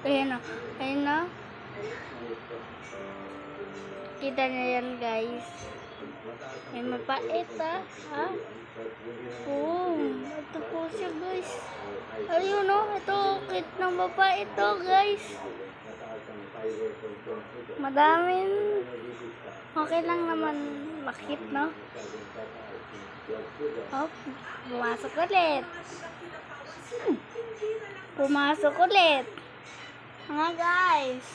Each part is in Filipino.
Ayan na. Ayan na. Kita niyo yan, guys. May mapait, ha? Ito po siya, guys. Ayun, no? Ito, cute ng babae ito, guys. Madaming. Okay lang naman. Bakit, no? Oh, pumasok ulit. Pumasok ulit. Mga guys.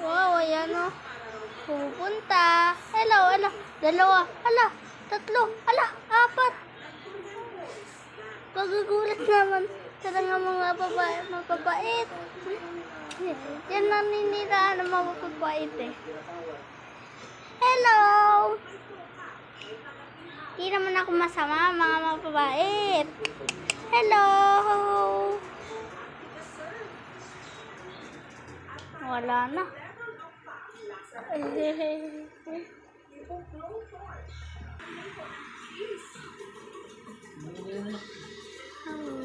Wow, ayan o. Pupunta. Hello, ala. Dalawa. Ala. Tatlo. Ala. Apat. Pagagulat naman. Talaga mga mapapait. Yan naninira na mapapait eh. Hello. Hindi naman ako masama, mga mapapait. Hello. Wala na.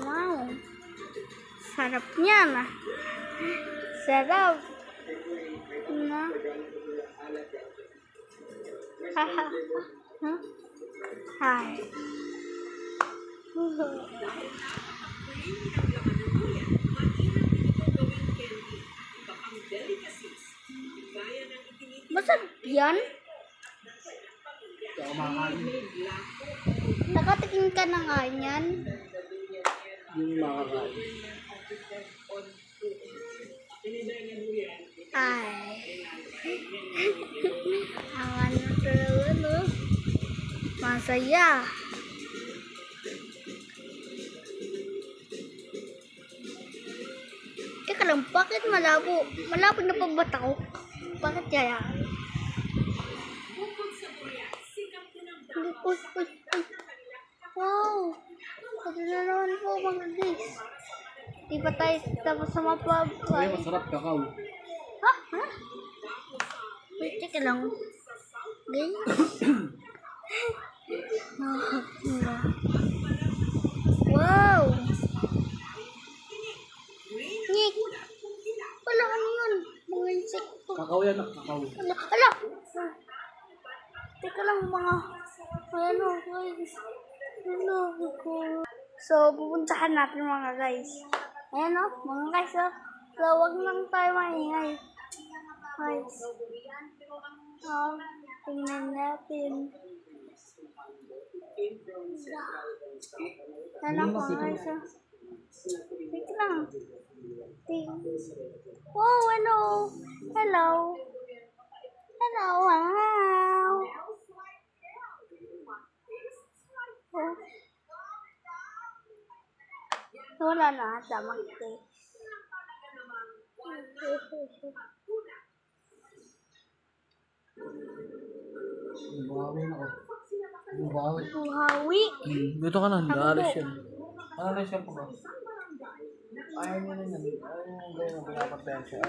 Wow. Sarap niyan. Sarap. Na. Haha. Huh? Hi. Masarap yan? Nakatikim ka na nga yan? Yung makakain. Ay. Ang ano talaga, no? Masaya. Teka lang, bakit malabo? Malabo na pagbata ko? Bakit kaya? Uy. Wow! Pwede na naman po mga guys. Di ba tayo tapos sa mapab? Ay, masarap kakao. Ha? Wait, teka lang. Guys? Wow! Nyik! Wala, ano yun? Mga insekto. Kakao yan, kakao. Ala! Teka lang mga... Ano, guys? Ano, so, pupuntahan natin mga guys. Ayan o, mga guys o. So, wag lang tayo maingay. Guys. Tingnan natin. Ano mga guys o. Teka lang. Oh, hello. Hello. Hello. Wow. Oh. Wala na ata mag-take. Buhawi na ako. Buhawi. Buhawi? Dito ka na, naalis yan. Naalis yan po ba? Ayaw nyo na yan. Ayaw nyo na yan. Pinapatayan siya.